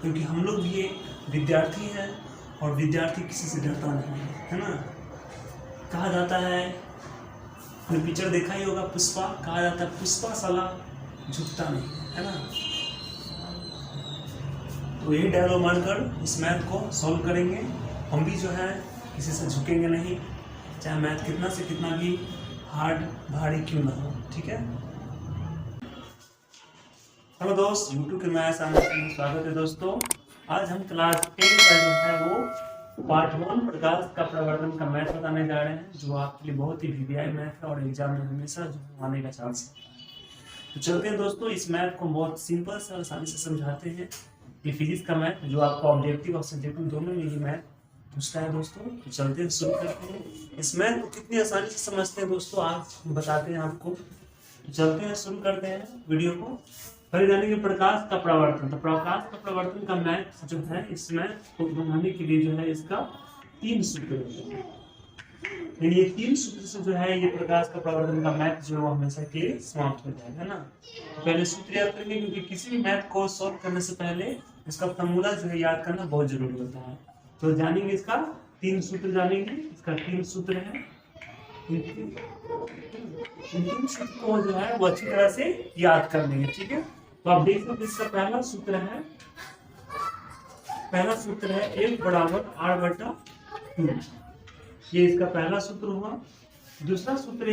क्योंकि हम लोग भी एक विद्यार्थी हैं और विद्यार्थी किसी से डरता नहीं है ना। कहा जाता है, आपने पिक्चर देखा ही होगा पुष्पा, कहा जाता है पुष्पा साला झुकता नहीं है ना। तो यही डायलॉग मानकर इस मैथ को सॉल्व करेंगे। हम भी जो है किसी से झुकेंगे नहीं, चाहे मैथ कितना से कितना भी हार्ड भारी क्यों ना हो। ठीक है। हेलो दोस्त, यूट्यूब के नया सामने स्वागत है दोस्तों। आज हम क्लास 10 का जो है वो पार्ट 1 प्रकाश का प्रवर्तन का मैथ बताने जा रहे हैं, जो आपके लिए बहुत ही वीवीआई मैथ है और एग्जाम में हमेशा जो आने का चांस है। तो चलते हैं दोस्तों, इस मैथ को बहुत सिंपल से आसानी से समझाते हैं। ये फिजिक्स का मैथ जो आपका ऑब्जेक्टिव और सब्जेक्टिव दोनों में ये मैथ पूछता है दोस्तों। तो चलते हैं, शुरू करते हैं। इस मैथ को कितनी आसानी से समझते हैं दोस्तों आज बताते हैं आपको। तो चलते हैं, शुरू करते हैं वीडियो को। पहले जानेंगे प्रकाश का प्रवर्तन। तो प्रकाश का प्रवर्तन का मैथ जो है, इस मैथ को बनाने के लिए जो है इसका 3 सूत्र है। यानी ये 3 सूत्र से जो है ये प्रकाश का प्रवर्तन का मैथ जो है वो हमेशा के लिए समाप्त हो जाएगा ना। तो पहले सूत्र याद करेंगे, क्योंकि किसी भी मैथ को सॉल्व करने से पहले इसका फॉर्मूला जो है याद करना बहुत जरूरी होता है। तो जानेंगे इसका 3 सूत्र जानेंगे। इसका 3 सूत्र है। इन 3 सूत्र को जो है वो अच्छी तरह से याद कर लेंगे। ठीक है। तो आप देख सकते इसका पहला सूत्र है, F बराबर R/2। ये इसका पहला सूत्र हुआ। दूसरा सूत्र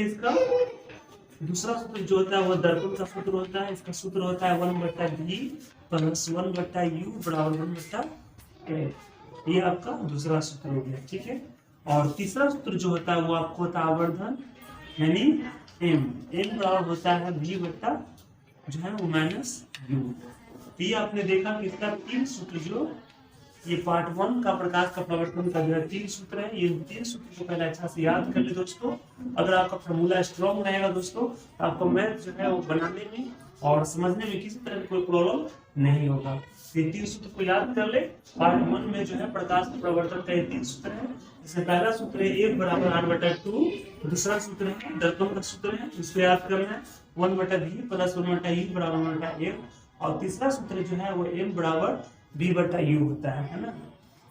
जो होता है वो दर्पण का सूत्र होता है। इसका सूत्र होता है 1/v + 1/u बराबर 1/a। ये आपका दूसरा सूत्र हो गया। ठीक है। और तीसरा सूत्र जो होता है वो आपको होता है आवर्धन, यानी m बराबर होता है v जो है वो -u। ये आपने देखा कि इसका 3 सूत्र जो ये पार्ट 1 का प्रकाश का प्रवर्तन का जो है 3 सूत्र है। ये 3 सूत्र को पहले अच्छा से याद कर ले दोस्तों। अगर आपका फॉर्मूला स्ट्रॉन्ग रहेगा दोस्तों तो आपको मैथ जो है वो बनाने में और समझने में किसी तरह की कोई प्रॉब्लम नहीं होगा। ये 3 सूत्र को याद कर ले। पार्ट 1 में जो है प्रकाश के प्रवर्तन का ये 3 सूत्र है। इसमें पहला सूत्र है F बराबर R/2। दूसरा सूत्र है दर्पण का सूत्र है, इसको याद करना है 1/v + 1/u बराबर 1/f। और तीसरा सूत्र जो है वो m बराबर v/u होता है ना।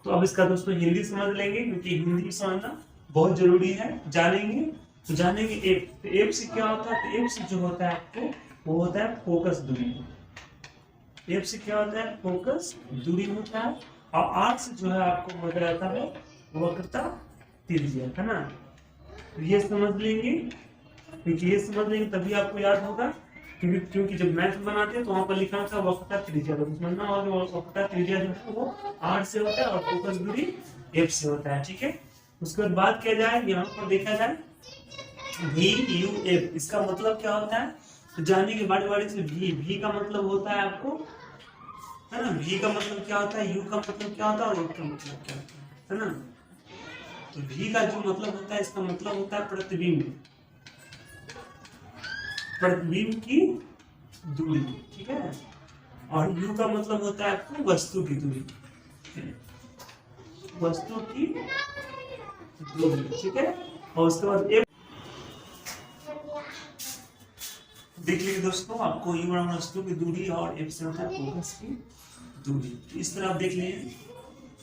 तो अब इसका दोस्तों हिंदी समझ लेंगे, क्योंकि हिंदी समझना बहुत जरूरी है। जानेंगे तो जानेंगे F से क्या होता है। तो F से जो होता है आपको वो होता है फोकस दूरी। F से क्या होता है, फोकस दूरी होता है। और R से जो है आपको हो जाता है वक्रता त्रिज्या, है ना। तो ये समझ लेंगे, क्योंकि ये समझ लेंगे तभी आपको याद होगा। क्योंकि जब मैथ बनाते हैं तो वहां पर लिखा था वक्रता त्रिज्या, तो समझना होगा वक्रता त्रिज्या जो है वो R से होता है और फोकस दूरी F से होता है। ठीक है। उसके बाद बात किया जाए, यहाँ पर देखा जाए VUF, इसका मतलब क्या होता है। तो जानने के बारी से V का मतलब होता है आपको, है ना। V का मतलब क्या होता है, U का मतलब क्या होता है और F का मतलब क्या होता है ना। तो V का जो मतलब होता है, इसका मतलब होता है प्रतिबिंब की दूरी। ठीक है। और U का मतलब होता है आपको वस्तु की दूरी, ठीक है। और उसके बाद F देख लीजिए दोस्तों, आपको U बराबर वस्तु की दूरी और F से होता है फोकस की दूरी। इस तरह आप देख लीजिए,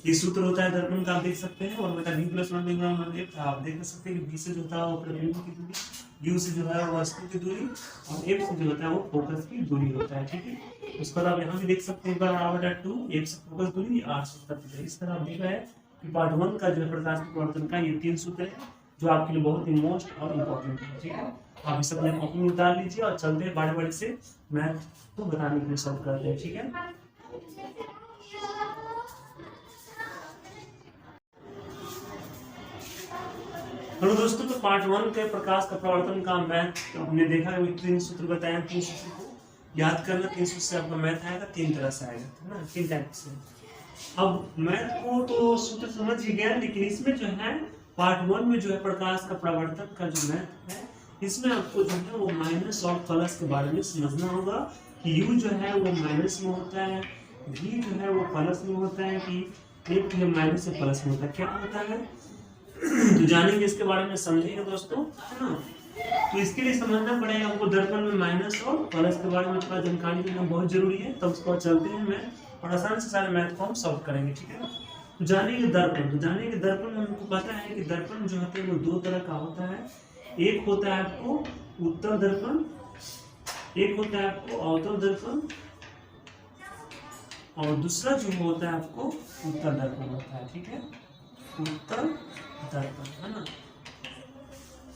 ये सूत्र होता है दर्पण का, आप देख सकते हैं। और बेटा v + 1/f आप देख सकते हैं कि v से जो होता है वो प्रतिबिंब की दूरी, u से जो है वो वस्तु की दूरी, और f से जो होता है वो फोकस की दूरी होता है। ठीक है। उसके बाद आप यहाँ भी देख सकते हैं R/2, f से फोकस दूरी, r से प्रतिबिंब। इस तरह आप देख रहे हैं कि पार्ट 1 का जो है प्रकाश के प्रवर्तन का ये 3 सूत्र है, जो आपके लिए बहुत ही मोस्ट और इम्पोर्टेंट है। ठीक है। आप इसे अपने कॉपी में उतार लीजिए और चलते हैं बारी से मैथ को बताने के लिए सॉल्व करते हैं। ठीक है। हेलो दोस्तों, तो पार्ट 1 के प्रकाश का प्रवर्तन का मैथ हमने देखा है। 3 सूत्र बताए, 3 सूत्र को याद करना। 3 सूत्र से आपका मैथ आएगा 3 तरह से आएगा, है ना, 3 टाइप से। अब मैथ को तो सूत्र समझ ही गया, लेकिन इसमें जो है पार्ट 1 में जो है प्रकाश का प्रवर्तन का जो मैथ है, इसमें आपको जो है वो माइनस और प्लस के बारे में समझना होगा कि U जो है वो माइनस में होता है, V जो है वो प्लस में होता है, कि एक माइनस से प्लस में होता है, क्या होता है। तो जानेंगे इसके बारे में, समझेंगे दोस्तों, है ना। तो इसके लिए समझना पड़ेगा हमको दर्पण में माइनस और प्लस के बारे में थोड़ा जानकारी देना बहुत जरूरी है। तब उसको चलते हैं मैं और आसानी से सारे मैथ को हम सॉल्व करेंगे, ठीक है। तो जानेंगे दर्पण, तो जानेंगे दर्पण में हमको पता है कि दर्पण जो होते हैं वो दो तरह का होता है। एक होता है आपको उत्तल दर्पण, एक होता है आपको अवतल दर्पण, और दूसरा जो होता है आपको उत्तल दर्पण होता है, ठीक है, उत्तल दर्पण, है ना।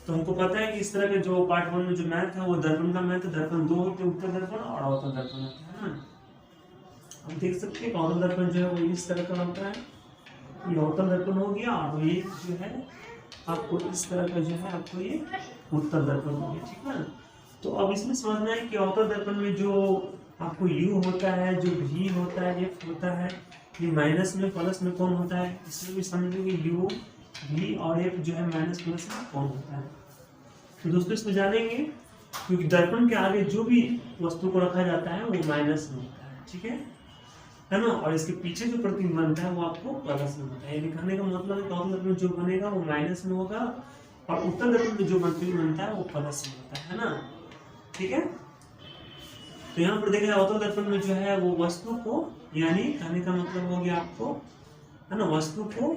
तो हमको पता है कि इस तरह के जो पार्ट 1 में जो मैथ है वो दर्पण का मैथ है। दर्पण दो होते हैं, उत्तल दर्पण और अवतल दर्पण होता है ना। हम देख सकते हैं अवतल दर्पण जो है वो इस तरह का होता है, ये अवतल दर्पण हो गया, और ये जो है आपको इस तरह का जो है आपको ये उत्तल दर्पण हो गया, ठीक है। तो अब इसमें समझना है कि अवतल दर्पण में जो आपको U होता है, जो V होता है, F होता है, ये माइनस में प्लस में कौन होता है, इसमें भी समझेंगे U V और F जो है माइनस प्लस में कौन होता है। तो दोस्तों इसमें जानेंगे क्योंकि दर्पण के आगे जो भी वस्तु को रखा जाता है वो माइनस में होता है, ठीक है ना। और इसके पीछे जो प्रतिबिंब बनता है वो आपको प्लस में होता है। दिखाने का मतलब है अवतल दर्पण में जो बनेगा वो माइनस में होगा और उत्तल दर्पण में जो प्रतिबिंब बनता है वो प्लस में होता है ना, ठीक है। तो यहाँ पर देखिए अवतल दर्पण में जो है वो वस्तु को, यानी कहने का मतलब हो गया आपको, है ना, वस्तु को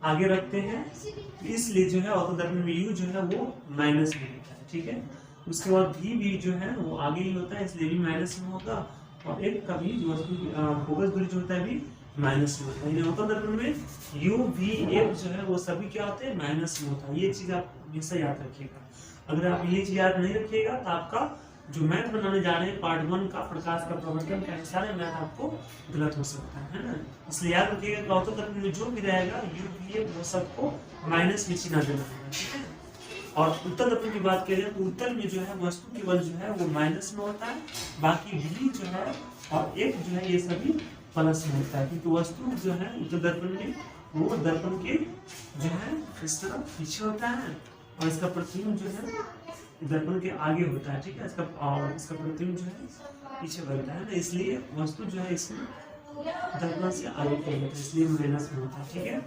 आगे रखते हैं, इसलिए जो है अवतल दर्पण में U जो है वो माइनस में होता है, ठीक है। उसके बाद V भी जो है वो आगे ही होता है, इसलिए भी माइनस में होगा, और एक का भी जो वस्तु की फोकस दूरी जो होता है भी माइनस में होता है। अवतल दर्पण में U V F जो है वो सभी क्या होते हैं, माइनस में होता है। ये चीज आप हमेशा याद रखिएगा। अगर आप ये चीज याद नहीं रखिएगा तो आपका जो मैथ बनाने जा रहे हैं पार्ट 1 का प्रकाश का प्रवर्तन का सारे मैथ आपको गलत हो सकता है ना। इसलिए याद रखिएगा कि अवतल दर्पण में जो भी रहेगा U V F वो सबको माइनस में चिन्ह देना है, ठीक है। और उत्तल दर्पण की बात करें तो उत्तल में जो है वस्तु केवल जो है वो माइनस में होता है, बाकी V जो है और F जो है ये सभी प्लस में होता है, क्योंकि वस्तु जो है उत्तल दर्पण में वो दर्पण के जो है इस तरफ पीछे होता है और इसका प्रतिबिंब जो है दर्पण के आगे होता है, ठीक है। इसका प्रतिबिंब जो है पीछे बनता है ना, इसलिए वस्तु जो है इसमें दर्पण से आगे होता है, इसलिए माइनस में होता है, ठीक है।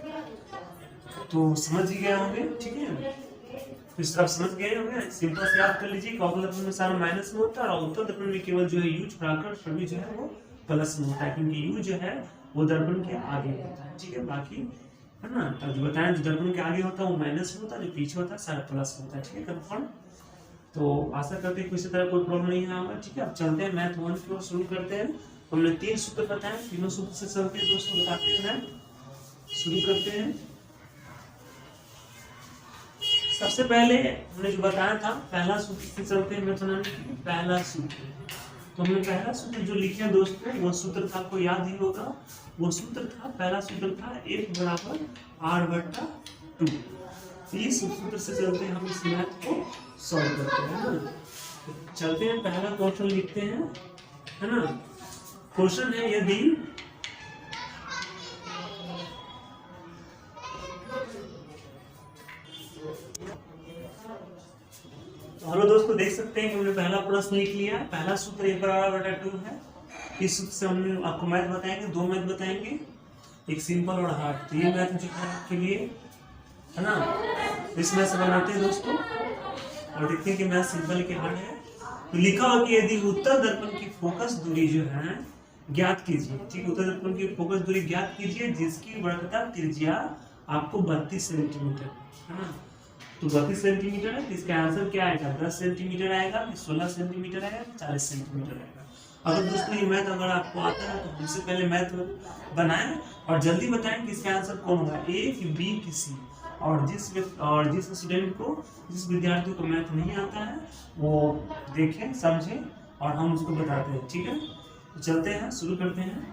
तो समझ ही गए होंगे, ठीक है। तो इस तरह समझ गए होंगे, सिंपल से याद कर लीजिए कि अवतल दर्पण में सारा माइनस में होता है और उत्तल दर्पण में केवल जो है U छुड़ाकर सभी जो है वो प्लस में होता है, क्योंकि U जो है वो दर्पण के आगे होता है, ठीक है। बाकी है ना, तो जो बताएं जो दर्पण के आगे होता है वो माइनस में होता है, जो पीछे होता है सारा प्लस में होता है, ठीक है, कंफर्म। तो आशा करते हैं किसी तरह कोई प्रॉब्लम नहीं होगा, ठीक है। अब चलते हैं मैथ 1 की ओर, शुरू करते हैं। हमने 3 सूत्र बताए, तीनों सूत्र से चलते हैं दोस्तों, बताते हैं मैथ शुरू करते हैं। सबसे पहले हमने जो बताया था पहला सूत्र से चलते हैं मैथ बनाने के लिए। पहला सूत्र, तो हमने पहला सूत्र जो लिखे दोस्तों वो सूत्र था, आपको याद ही होगा, वो सूत्र था, पहला सूत्र था F बराबर R/2। इस सूत्र से चलते हैं हम इस मैथ को सॉल्व करते हैं ना। चलते हैं पहला क्वेश्चन लिखते हैं, है ना। क्वेश्चन है यदि हेलो दोस्तों, देख सकते हैं कि हमने पहला प्रश्न लिख लिया। पहला सूत्र F बराबर R/2 है। इस सूत्र से हमने आपको मैथ बताएंगे, 2 मैथ बताएंगे, एक सिंपल और हार्ड। तो ये मैथ जो है आपके लिए, है ना, इस मैथ से बनाते हैं दोस्तों और देखते हैं कि मैथ सिंपल के हार्ड है। तो लिखा हो कि यदि उत्तल दर्पण की फोकस दूरी जो है ज्ञात कीजिए, ठीक, उत्तल दर्पण की फोकस दूरी ज्ञात कीजिए जिसकी वक्रता त्रिज्या आपको 32 सेंटीमीटर, है ना। तो 32 सेंटीमीटर है, तो इसका आंसर क्या आएगा, 10 सेंटीमीटर आएगा, 16 सेंटीमीटर आएगा, 40 सेंटीमीटर आएगा। अगर दोस्तों ये मैथ अगर आपको आता है तो हमसे पहले मैथ बनाएं और जल्दी बताएं कि इसका आंसर कौन होगा, A कि B कि C। और जिस स्टूडेंट को, जिस विद्यार्थी को मैथ नहीं आता है वो देखें, समझें और हम उसको बताते हैं, ठीक है। तो चलते हैं, शुरू करते हैं।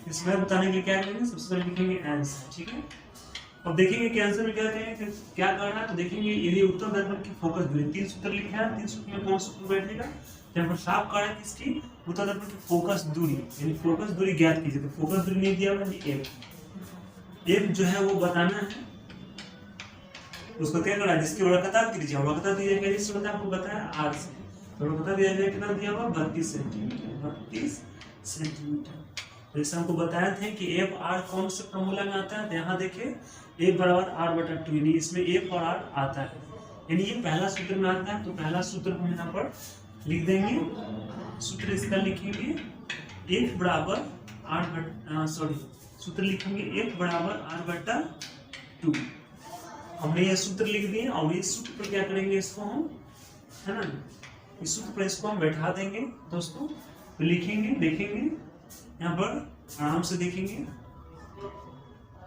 इस मैथ बताने के लिए क्या करेंगे, सबसे पहले लिखेंगे आंसर, ठीक है। अब देखेंगे कि आंसर में क्या करेंगे, क्या करना है। तो देखेंगे यदि उत्तल दर्पण की फोकस दूरी, 3 सूत्र लिखे हैं, 3 सूत्र में कौन सूत्र बैठेगा, यहाँ पर साफ कर रहा है कि इसकी उत्तल दर्पण की फोकस दूरी, यानी फोकस दूरी ज्ञात कीजिए। तो फोकस दूरी नहीं दिया हुआ है, F जो है वो बताना है, उसको क्या करना है, जिसकी वक्रता त्रिज्या, वक्रता त्रिज्या कैसे से बताया, आपको बताया R से। तो वक्रता त्रिज्या कितना दिया हुआ, 32 सेंटीमीटर, 32 सेंटीमीटर। जैसे हमको बताए थे कि F R कौन से फॉर्मूला में आता है, तो यहाँ देखिए F बराबर R/2, यानी इसमें F और R आता है, यानी ये पहला सूत्र में आता है। तो पहला सूत्र हम यहाँ पर लिख देंगे, सूत्र इसका लिखेंगे F बराबर सूत्र लिखेंगे F बराबर R/2। हमने ये सूत्र लिख दिए और इस सूत्र पर क्या करेंगे, इसको हम, है ना, इस सूत्र पर इसको हम बैठा देंगे दोस्तों। तो लिखेंगे, देखेंगे यहाँ पर आराम से देखेंगे,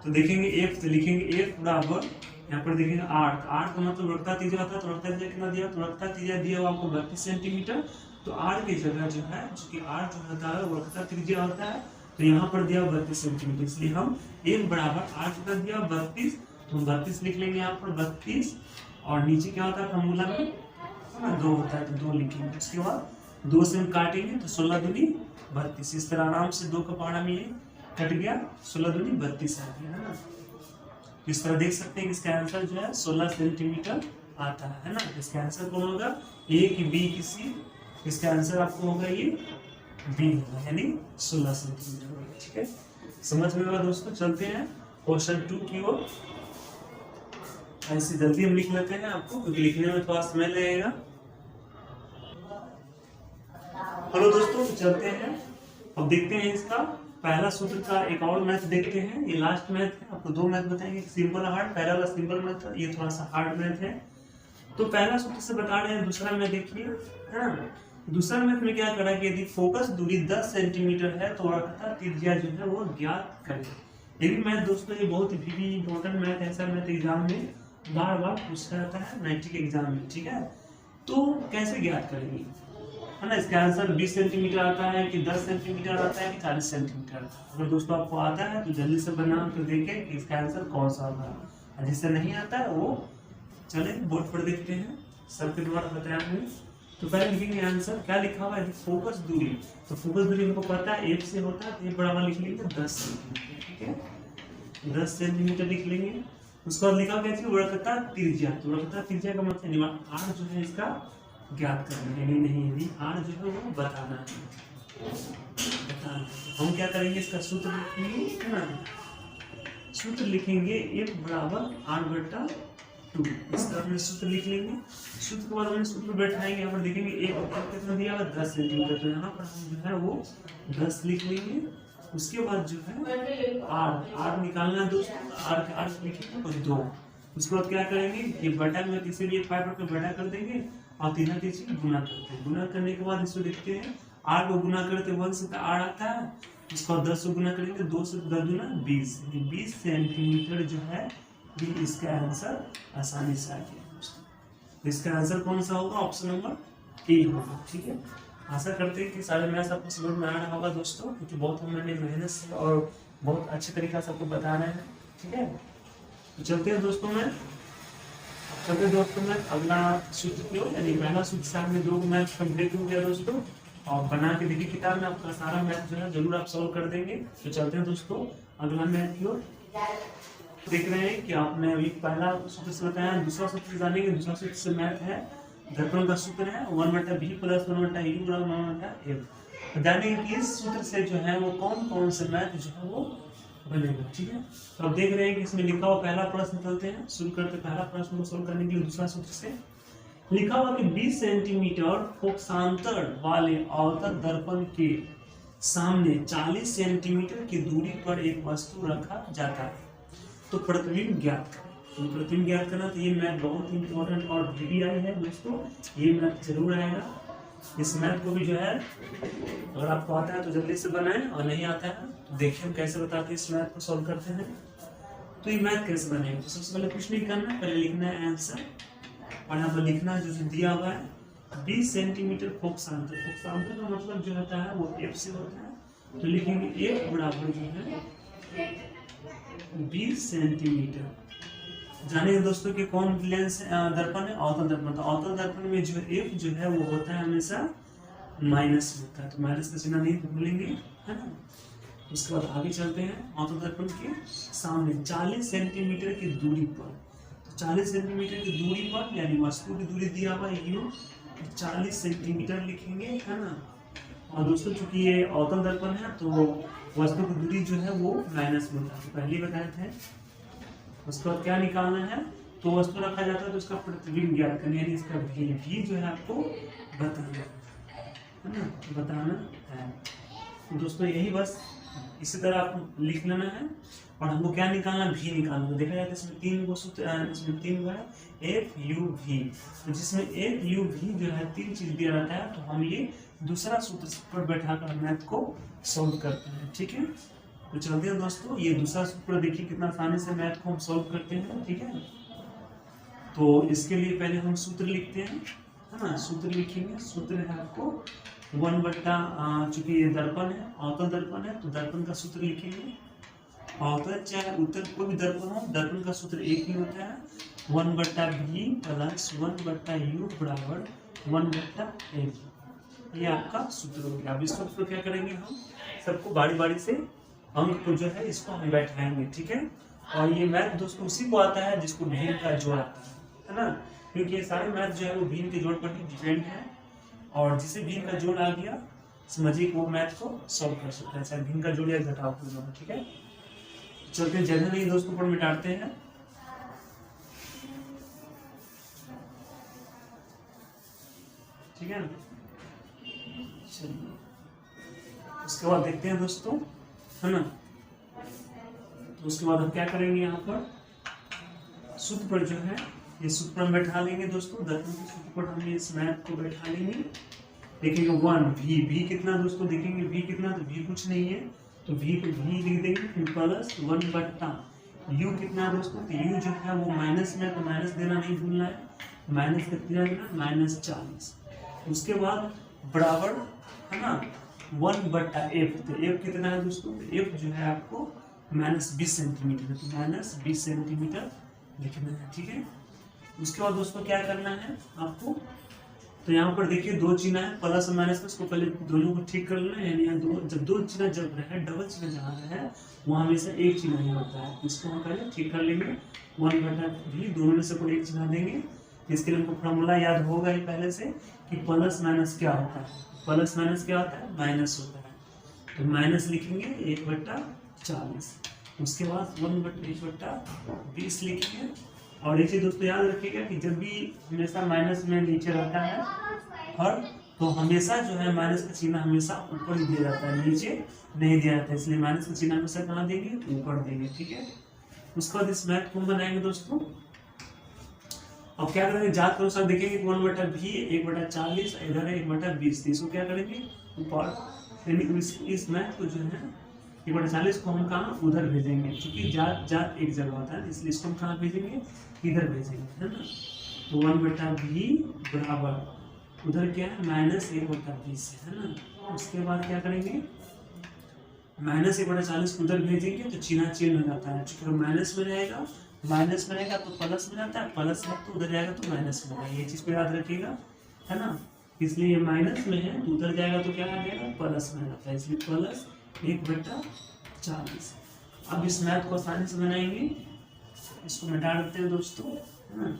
तो देखेंगे F, तो लिखेंगे F बराबर, यहाँ पर देखेंगे R का मतलब रखता त्रिज्या होता है, तो रखता त्रिज्या कितना दिया, तो रखता त्रिज्या दिया हुआ आपको 32 सेंटीमीटर। तो R की जगह जो है, चूंकि R जो होता है वो रखता त्रिज्या होता है, तो यहाँ पर दिया 32 सेंटीमीटर, इसलिए हम F बराबर R कितना दिया 32, तो 32 लिख लेंगे यहाँ पर 32, और नीचे क्या होता है फॉर्मूला में 2 होता है, तो 2 लिखेंगे। उसके बाद 2 से हम काटेंगे तो 16 दूनी 32, इस तरह आराम से 2 का पहाड़ा में ये कट गया, 16 दूनी 32 आ गया, है ना। इस तरह देख सकते हैं कि इसका आंसर जो है 16 सेंटीमीटर आता है ना। इसका आंसर कौन होगा, ए की बी की सी, इसका आंसर आपको होगा ये बी होगा, यानी 16 सेंटीमीटर होगा। ठीक है, समझ में आया दोस्तों। चलते हैं क्वेश्चन 2 की ओर। ऐसे जल्दी हम लिख लेते हैं आपको, क्योंकि लिखने में थोड़ा समय लगेगा। हेलो दोस्तों, चलते हैं अब देखते हैं इसका पहला सूत्र का एक और मैथ देखते हैं। ये लास्ट मैथ है, आपको 2 मैथ बताएंगे, सिंपल हार्ड। पहला वाला सिंपल मैथ है, ये थोड़ा सा हार्ड मैथ है। तो पहला सूत्र से बता रहे हैं, दूसरा मैथ देखिए, है ना। दूसरा मैथ में क्या करा कि यदि फोकस दूरी 10 सेंटीमीटर है तो रखता त्रिज्या जो है वो ज्ञात करें। ये भी मैथ दोस्तों, ये बहुत ही इंपॉर्टेंट मैथ है, ऐसा मैथ एग्जाम में बार बार पूछा जाता है, मैट्रिक एग्जाम में। ठीक है, तो कैसे ज्ञात करेंगे, है ना। इसका आंसर 20 सेंटीमीटर आता है कि 10 सेंटीमीटर आता है कि 40 सेंटीमीटर आता है। अगर दोस्तों आपको आता है तो जल्दी से बना कर देखें कि इसका आंसर कौन सा होगा, और जिससे नहीं आता है वो चले बोर्ड पर देखते हैं, सबके द्वारा बताया हमने। तो पहले लिखेंगे आंसर, क्या लिखा हुआ है, फोकस दूरी। तो फोकस दूरी हमको पता है F से होता है, तो ये बराबर लिख लेंगे 10 सेंटीमीटर। ठीक है, 10 सेंटीमीटर लिख लेंगे। उसके बाद लिखा क्या, वक्रता त्रिज्या। तो वक्रता त्रिज्या का मतलब R जो है इसका ज्ञात करना है, नहीं R जो है वो बताना है, हम क्या करेंगे, इसका सूत्र लिखेंगे, है ना। सूत्र लिखेंगे F बराबर R/2, इस तरह में सूत्र लिख लेंगे। सूत्र के बाद हमने सूत्र बैठाएंगे, यहाँ पर देखेंगे F कितना दिया हुआ 10 सेंटीमीटर, तो यहाँ पर हम जो है वो 10 लिख लेंगे। उसके बाद जो है R निकालना है दोस्तों, R लिखेंगे और 2। उसके बाद क्या करेंगे, ये बटा में किसी भी 5 पे बटा कर देंगे और 3 3 गुना करते हैं। गुना करने के बाद इसको देखते हैं, R को गुना करते 1 से R आता है, इसको 10 से गुना करेंगे, 2 से 10 गुना 20, 20 सेंटीमीटर जो है ये इसका आंसर आसानी से आ गया। इसका आंसर कौन सा होगा, ऑप्शन नंबर ए होगा। ठीक है, आशा करते हैं कि सारे मैथ्स आपको समझ में आ रहा होगा दोस्तों, क्योंकि बहुत हमने मेहनत से और बहुत अच्छे तरीके से आपको बता रहे हैं। ठीक है, तो चलते हैं दोस्तों में अगला सूत्र की ओर, यानी पहला सूत्र से आपने 2 मैथ कंप्लीट हो गया दोस्तों, और बना के देखिए किताब में, आपका सारा मैथ जो है जरूर आप सॉल्व कर देंगे। तो चलते हैं दोस्तों अगला मैथ की ओर। देख रहे हैं कि आपने अभी पहला सूत्र से बताया, दूसरा सूत्र जानेंगे। दूसरा सूत्र से मैथ है, दर्पण का सूत्र है 1/v + 1/u = 1/f। जानेंगे कि इस सूत्र से जो है वो कौन कौन से मैथ जो है वो बनेगा। ठीक है, तो अब देख रहे हैं कि इसमें लिखा हुआ पहला प्रश्न चलते हैं, शुरू करते पहला प्रश्न को सोल्व करने के लिए। दूसरा सूत्र से लिखा हुआ कि 20 सेंटीमीटर फोकसांतर वाले अवतल दर्पण के सामने 40 सेंटीमीटर की दूरी पर एक वस्तु रखा जाता है, तो प्रतिबिंब ज्ञात करें। तो प्रतिबिंब ज्ञात करना, तो ये मैथ बहुत ही इंपॉर्टेंट और VDI है दोस्तों, ये मैथ जरूर आएगा। इस मैथ को भी जो है अगर आपको आता है तो जल्दी से बनाएं, और नहीं आता है तो देखिए हम कैसे बताते हैं, इस मैथ को सॉल्व करते हैं। तो ये मैथ कैसे बनेगा, तो सबसे पहले कुछ नहीं करना, पहले लिखना है आंसर, और यहाँ पर लिखना है जो दिया हुआ है 20 सेंटीमीटर फोकसांतर। फोकसांतर का मतलब जो होता है वो F से होता है, तो लिखेंगे F बराबर जो है 20 सेंटीमीटर। जानेंगे दोस्तों कि कौन लेंस दर्पण है, अवतल दर्पण। तो अवतल दर्पण में जो F जो है वो होता है हमेशा माइनस होता है, तो माइनस का चिन्ह नहीं भूलेंगे, है ना। उसके बाद आगे चलते हैं, अवतल दर्पण के सामने 40 सेंटीमीटर की दूरी पर, तो 40 सेंटीमीटर की दूरी पर यानी वस्तु की दूरी दिया हुआ है U, 40 सेंटीमीटर लिखेंगे, है ना। और दोस्तों चूंकि ये अवतल दर्पण है तो वस्तु की दूरी जो है वो माइनस में होता है, पहले बताए थे। उसके बाद क्या निकालना है, तो वस्तु रखा जाता है तो उसका प्रतिबिंब ज्ञात करना, यानी इसका भी जो है आपको बताना है ना, बताना है। तो दोस्तों यही बस इसी तरह आप लिख लेना है। और हमको क्या निकालना, भी निकालना। तो देखा जाए तो इसमें 3 गो सूत्र, इसमें 3 गो है एफ यू वी। तो जिसमें एफ यू वी जो है 3 चीज दिया रहता है, तो हम ये दूसरा सूत्र पर बैठाकर मैथ को सॉल्व करते हैं। ठीक है, तो चलते हैं दोस्तों, ये दूसरा सूत्र देखिए कितना आसानी से मैथ को हम सॉल्व करते हैं। ठीक है, तो इसके लिए पहले हम सूत्र लिखते हैं, है ना। सूत्र लिखेंगे, सूत्र है आपको 1 बट्टा, चूंकि ये दर्पण है, अवतल दर्पण है, तो दर्पण का सूत्र लिखेंगे। अवतल चाहे उत्तर कोई भी दर्पण हो, दर्पण का सूत्र एक ही होता है, 1 बट्टा भी प्लस 1 बट्टा यू बराबर 1 बट्टा ए। ये आपका सूत्र हो गया। अब इस सूत्र क्या करेंगे, हम सबको बारी बारी से अंक को जो है इसको हम बैठाएंगे। ठीक है, और ये मैथ दोस्तों उसी को आता है जिसको भिन्न का जोड़ आता है ना, क्योंकि ये सारे मैथ जो है वो भिन्न के जोड़ पर ही डिपेंड है। और जिसे भिन्न का जोड़ आ गया समझिए कि वो मैथ को सॉल्व कर सकता है, चाहे भिन्न का जोड़ या घटाव का जोड़। ठीक है, चलते हैं, जगह नहीं दोस्तों पर मिटाते हैं। ठीक है, चलिए उसके बाद देखते हैं दोस्तों, है ना। तो उसके बाद हम क्या करेंगे, यहाँ पर सूत्र पर जो है ये सूत्र पर हम बैठा लेंगे दोस्तों। दर्पण के सूत्र पर हम इस मैथ को बैठा लेंगे। देखेंगे 1 भी कितना दोस्तों, देखेंगे भी कितना, तो भी कुछ नहीं है, तो भी को भी लिख देंगे, फिर प्लस 1 बट्टा यू कितना है दोस्तों, तो यू जो है वो माइनस में, तो माइनस देना नहीं भूलना है, माइनस कितना देना, -40। उसके बाद बराबर, है ना, 1 बट्टा एफ। तो एफ कितना है दोस्तों, तो एफ जो है आपको -20 सेंटीमीटर है, तो -20 सेंटीमीटर लिखना है। ठीक है, उसके बाद दोस्तों क्या करना है आपको, तो यहाँ पर देखिए 2 चिन्ह है, प्लस और माइनस में, उसको पहले दोनों को ठीक कर लेना है। यानी यहाँ जब 2 चिन्ह जब रहे, डबल चिन्ह जहाँ है वहाँ हमेशा एक चिन्ह ही होता है, इसको हम पहले ठीक कर लेंगे। 1 बटा भी, दोनों में से कोई एक चिन्ह देंगे। इसके लिए हमको फॉर्मूला याद होगा ही पहले से कि प्लस माइनस क्या होता है, प्लस माइनस क्या होता है, माइनस होता है, तो माइनस लिखेंगे 1/40। उसके बाद 1/20 लिखेंगे। और एक चीज दोस्तों याद रखिएगा कि जब भी हमेशा माइनस में नीचे रहता है और, तो हमेशा जो है माइनस का चिन्ह हमेशा ऊपर ही दिया जाता है, नीचे नहीं दिया जाता है, इसलिए माइनस का चिन्ह हमेशा कहाँ देंगे, ऊपर देंगे। ठीक है, उसके बाद इस मैथ को हम बनाएंगे दोस्तों। अब क्या करेंगे, जात के अनुसार देखेंगे 1 बटा भी 1/40, इधर है 1/20, इसको क्या करेंगे ऊपर, इस मैथ को जो है 1/40 को हम कहाँ उधर भेजेंगे, क्योंकि जात एक जगह होता है, इसलिए इसको हम कहाँ भेजेंगे, इधर भेजेंगे, है ना। तो 1 बटा भी बराबर उधर क्या है -1/20 है ना। उसके बाद क्या करेंगे, -1/40 उधर भेजेंगे तो चिन्ह चेंज हो जाता है, क्योंकि माइनस में रहेगा, माइनस में रहेगा तो प्लस में जाता है, प्लस में तो उधर जाएगा तो माइनस में जाएगा, ये चीज को याद रखिएगा, है ना। इसलिए ये माइनस में है तो उधर जाएगा तो क्या आ जाएगा, प्लस में जाता है, इसलिए प्लस 1/40। अब इस मैथ को आसानी से बनाएंगे, इसको मिटा देते हैं दोस्तों, है ना।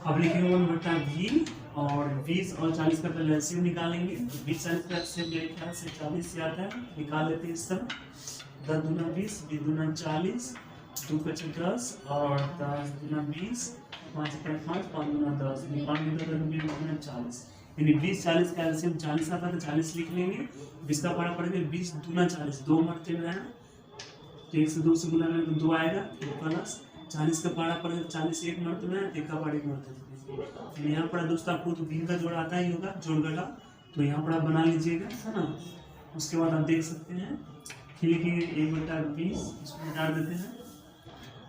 अब लिखेंगे 1 बटा भी, और 20 और 40 का पहले एलसीएम निकालेंगे। 20 40 का एलसीएम मेरे ख्याल से 40 से आता है, निकाल लेते हैं इस तरह। 10 दूना 20, 20 दूना 40, 2 का 10 और 10 दूना 20, 5 का 5, 5 दूना 10, 5 दूना 40। यानी 20 40 का एलसीएम 40 आता है, तो 40 लिख लेंगे। 20 का पारा पड़ेगा 20 दूना 40, 2 मरते में है, तो 1 से 2 से गुना करें तो 2 आएगा, फिर प्लस 40 का पारा पड़ेगा 40 1 मरते में है, 1 का पारा 1 मरते में। यहाँ पर दोस्तों आपको तो भिन्न का जोड़ आता ही होगा, जोड़ घटा, तो यहाँ पर आप बना लीजिएगा, है ना। उसके बाद आप देख सकते हैं कि लिखेंगे 1/20, इसको हटा देते हैं।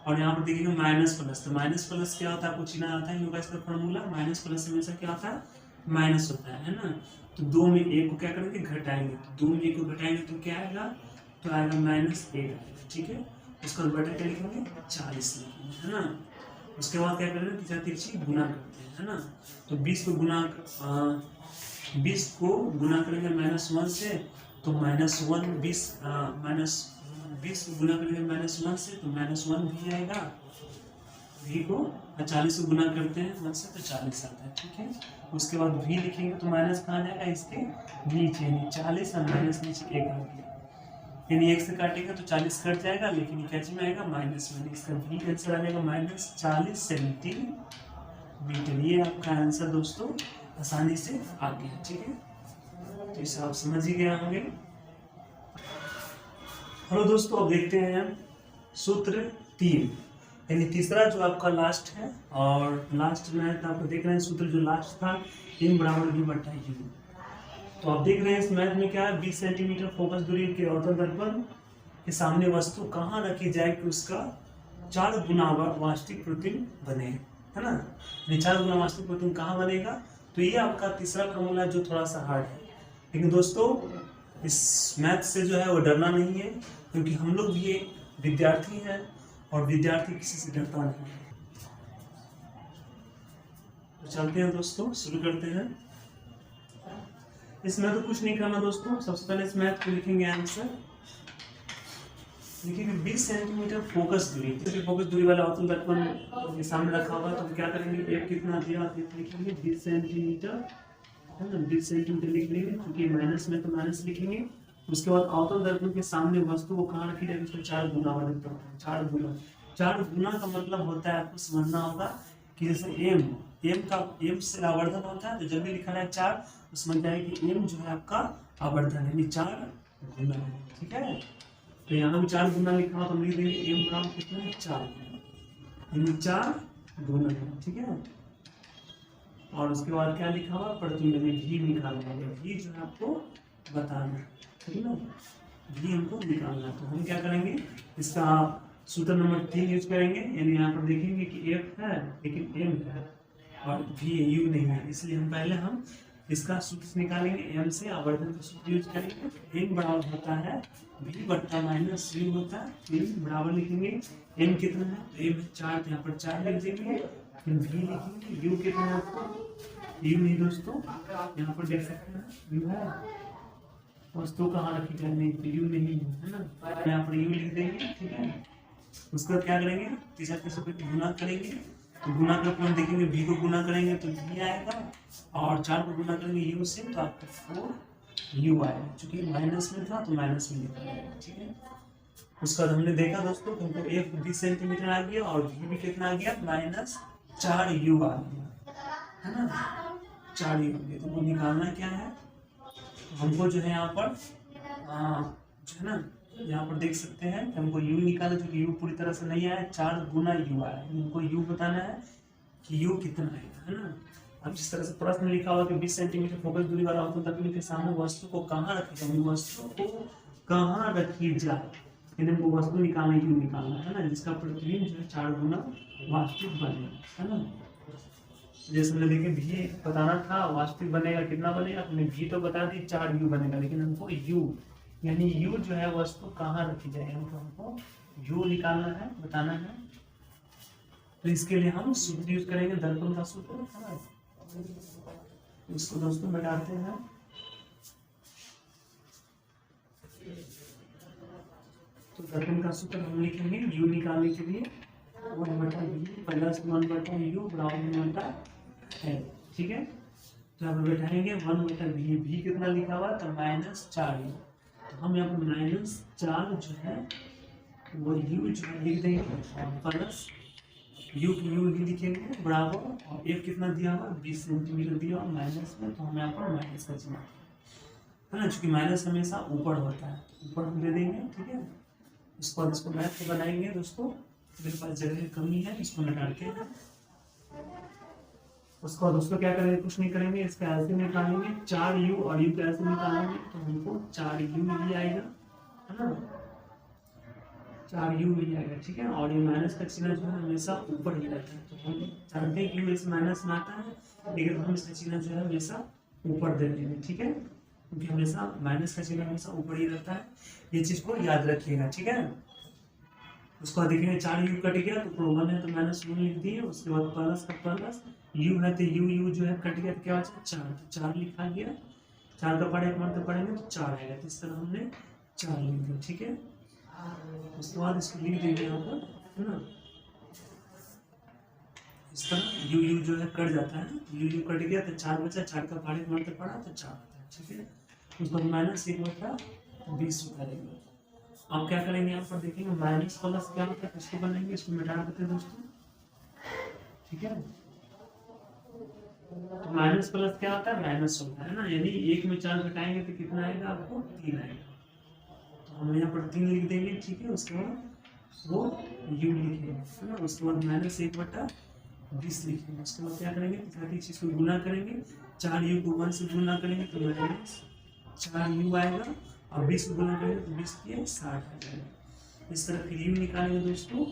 और यहाँ पर देखिएगा माइनस प्लस, तो माइनस प्लस क्या होता है, आपको चिन्ह आता ही होगा इसका फॉर्मूला, माइनस प्लस हमेशा क्या होता है, माइनस होता है ना। तो 2 में 1 को क्या करेंगे, घटाएंगे, तो 2 में 1 को घटाएंगे तो क्या आएगा, तो आएगा -1। ठीक है, उसका बटा क्या लिखेंगे, 40 लिखेंगे, है ना। उसके बाद क्या करेंगे, तीसरा तिरछी गुना करते हैं, है ना। तो 20 को गुना करेंगे -1 से, तो -1 20 को गुना करेंगे -1 से, तो -1 भी आएगा। भी को 40 को गुना करते हैं 1 से, तो 40 आता है। ठीक है, उसके बाद भी लिखेंगे तो माइनस कहाँ जाएगा, इसके नीचे, यानी 40 और माइनस नीचे 1 आ गया, यानी 1 से काटेगा तो 40 कट जाएगा, लेकिन क्या में आएगा, माइनस में। इसका भी आंसर आ जाएगा -40 सेंटीमीटर। ये आपका आंसर दोस्तों आसानी से आ गया। ठीक है, तो इसे आप समझ ही गए होंगे। हेलो दोस्तों, अब देखते हैं हम सूत्र 3, यानी तीसरा जो आपका लास्ट है। और लास्ट में आपको देख रहे हैं सूत्र जो लास्ट था, इन बराबर v बटा u। तो आप देख रहे हैं इस मैथ में क्या है, 20 सेंटीमीटर फोकस दूरी के अवतल दर्पण के सामने वस्तु कहाँ रखी जाए कि उसका 4 गुना वास्तविक प्रतिबिंब बने, है ना। 4 गुना वास्तविक प्रतिबिंब कहाँ बनेगा, तो ये आपका तीसरा फॉर्मूला जो थोड़ा सा हार्ड है। लेकिन दोस्तों इस मैथ से जो है वो डरना नहीं है, क्योंकि हम लोग भी एक विद्यार्थी हैं और विद्यार्थी किसी से डरता नहीं है। तो चलते हैं दोस्तों, शुरू करते हैं। इसमें तो कुछ नहीं करना दोस्तों, सबसे पहले इस मैथ को लिखेंगे आंसर। लिखेंगे 20 सेंटीमीटर फोकस दूरी, तो फोकस दूरी वाला अवतल दर्पण के सामने रखा हुआ, तो क्या करेंगे, एफ कितना दिया लिखेंगे 20 सेंटीमीटर, है ना। 20 सेंटीमीटर लिख लेंगे, क्योंकि माइनस में तो माइनस लिखेंगे। उसके बाद अवतल दर्पण के सामने वस्तु को कहाँ रखी जाएगी, उसको 4 गुना वाले पर। 4 गुना, 4 गुना का मतलब होता है, आपको समझना होगा कि जैसे एम से आवर्धन होता है, तो जब भी लिखा है 4 तो समझ जाए कि एम जो है आपका आवर्धन है, 4 गुना है, ठीक है। तो यहाँ भी 4 गुना लिखा हो तो लिख देंगे एम बराबर कितना है 4 गुना, 4 गुना है, ठीक है। और उसके बाद क्या लिखा हुआ, प्रतिबिंब में भी निकालना है, भी जो है आपको बताना है, ठीक है ना। भी हमको निकालना है, तो हम क्या करेंगे, इसका सूत्र नंबर 3 यूज करेंगे। यानी यहाँ पर देखेंगे कि एफ है लेकिन एम है और भी यू नहीं है, इसलिए हम पहले इसका सूत्र निकालेंगे। एम से आवर्धन का सूत्र यूज करेंगे। एम बराबर होता है v बट्टा माइनस यू होता है। एम बराबर लिखेंगे, एम कितना है, तो एम 4, यहाँ पर 4 लिख देंगे, फिर v लिखेंगे। यू कितना है आपको, यू नहीं दोस्तों, यहाँ पर देख सकते हैं यू है, वस्तु कहाँ रखी जाए, नहीं तो यू नहीं है ना, यहाँ पर यू लिख देंगे, ठीक है। उसके बाद क्या करेंगे, तीसरा को गुना करेंगे, तो गुना के अपन देखेंगे v को गुना करेंगे तो v आएगा, और 4 को गुना करेंगे u से तो आपको 4u आएगा। चूंकि माइनस में था तो माइनस में लिखा जाएगा, ठीक है। उसका हमने देखा दोस्तों, हमको f 20 सेंटीमीटर आ गया और v भी कितना आ गया, -4u आ गया, है ना। 4u आ गया, तो वो निकालना क्या है हमको, जो है यहाँ पर जो है ना, यहाँ पर देख सकते हैं हमको u निकालना, जो कि u पूरी तरह से नहीं आया, 4 गुना u आया। हमको u बताना है कि u कितना आएगा, है ना। अब जिस तरह से प्रश्न में लिखा हुआ कि 20 सेंटीमीटर फोकस दूरी वाला अवतल दर्पण के सामने वस्तु को कहाँ रखी जाए, वस्तु को कहाँ रखी जाए, हमको वस्तु निकालना, u निकालना है ना, जिसका प्रतिबिंब जो है 4 गुना वास्तविक बनेगा, है ना। जैसे हमने देखे भी बताना था, वास्तविक बनेगा कितना बनेगा, हमने भी तो बता दी 4u बनेगा, लेकिन हमको u यानी u जो है वस्तु कहाँ रखी जाए, हमको u निकालना है, बताना है। तो इसके लिए हम सूत्र यूज करेंगे, दर्पण का सूत्र, है ना। इसको दोस्तों बैठाते हैं, तो दर्पण का सूत्र हम लिखेंगे u निकालने के लिए 1/v प्लस 1/u बराबर होता है, ठीक है। तो यहाँ पर बैठाएंगे 1/v, v कितना लिखा हुआ था -4u, हम यहाँ पर -4 जो है वो u जो है लिख देंगे, और प्लस u ही लिखेंगे बराबर, और f कितना दिया हुआ 20 सेंटीमीटर दिया हुआ माइनस में, तो हम यहाँ पर माइनस का चिन्ह, है ना, चूंकि माइनस हमेशा ऊपर होता है, ऊपर हम दे देंगे, ठीक है। उसके बाद इसको मैथ को बनाएंगे दोस्तों, मेरे पास जगह की कमी है, इसको निकालते हैं। उसके बाद उसको क्या करेंगे, कुछ नहीं करेंगे, इसका ऐसे निकालेंगे 4u और u का ऐसे निकालेंगे, तो हमको 4u ही आएगा, है ना, 4u ही आएगा, ठीक है। और ये माइनस का चिन्ह जो है हमेशा ऊपर ही रहता है, तो हम जानते हैं कि u इस माइनस में आता है, लेकिन हम इसका चिन्ह जो है हमेशा ऊपर दे देंगे, ठीक है, क्योंकि हमेशा माइनस का चिन्ह हमेशा ऊपर ही रहता है, ये चीज को याद रखिएगा, ठीक है। उसको देखेंगे 4u कट गया तो 1 है तो -1 लिख दिए, उसके बाद प्लस का प्लस u है तो u जो है कट गया तो क्या बचा 4, तो 4 लिखा गया, 4 का पढ़े मरते पढ़ेंगे तो 4 आएगा, तो इस तरह हमने 4 लिख दिया, ठीक है। उसके बाद इसको लिख देंगे यहाँ पर, है ना, इस तरह u जो है कट जाता है, u कट गया तो 4 बचा, 4 का पढ़े मरते पढ़ा तो 4 आता है, ठीक है। उसको -1/20 उतारेंगे। अब क्या करेंगे, यहाँ पर देखेंगे माइनस प्लस क्या होता है, इसको बनाएंगे, इसको मिटा देते हैं दोस्तों, ठीक है। तो माइनस प्लस क्या होता है, माइनस होता है ना, यानी एक में 4 घटाएंगे तो कितना आएगा आपको, 3 आएगा। तो हम यहाँ पर 3 लिख देंगे, ठीक है। उसके बाद वो यू लिखेंगे, है ना। उसके बाद -1/20 लिखेंगे। उसके बाद क्या करेंगे, किसी चीज को गुना करेंगे, 4u को 1 से गुना करेंगे तो -4u आएगा, और 20 को गुना करेंगे तो 20 के 60 आ जाएगा। इस तरह फिर u निकालेंगे दोस्तों,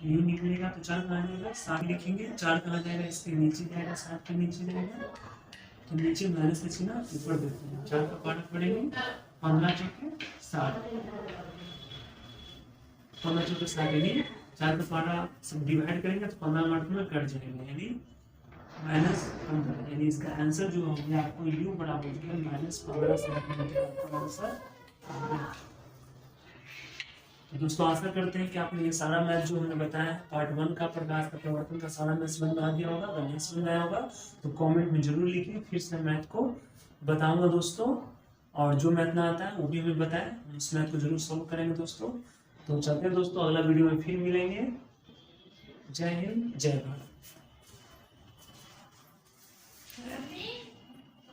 यू निकलेगा तो 4 कहाँ जाएगा, 7 लिखेंगे, 4 कहाँ जाएगा, इसके नीचे जाएगा, 7 के नीचे जाएगा, तो नीचे माइनस का चिन्ह ऊपर देते हैं। 4 का पार्ट पड़ेंगे, 15 चौके 60, 15 चौके 60, यानी 4 का पारा सब डिवाइड करेंगे तो 15 मार्क में कट जाएंगे, यानी -15। यानी इसका आंसर जो हो गया आपको u बराबर -15 से आपका आंसर। तो दोस्तों आशा करते हैं कि आपने ये सारा मैथ जो हमने बताया पार्ट 1 का प्रकाश का प्रवर्तन का सारा मैथ समझ में आ गया होगा। अगर नहीं समझ में आया होगा तो कमेंट में जरूर लिखिए, फिर से मैथ को बताऊंगा दोस्तों। और जो मैथ ना आता है वो भी हमें बताएं, हम उस मैथ को जरूर सॉल्व करेंगे दोस्तों। तो चलते हैं दोस्तों, अगला वीडियो में फिर मिलेंगे। जय हिंद, जय भारत।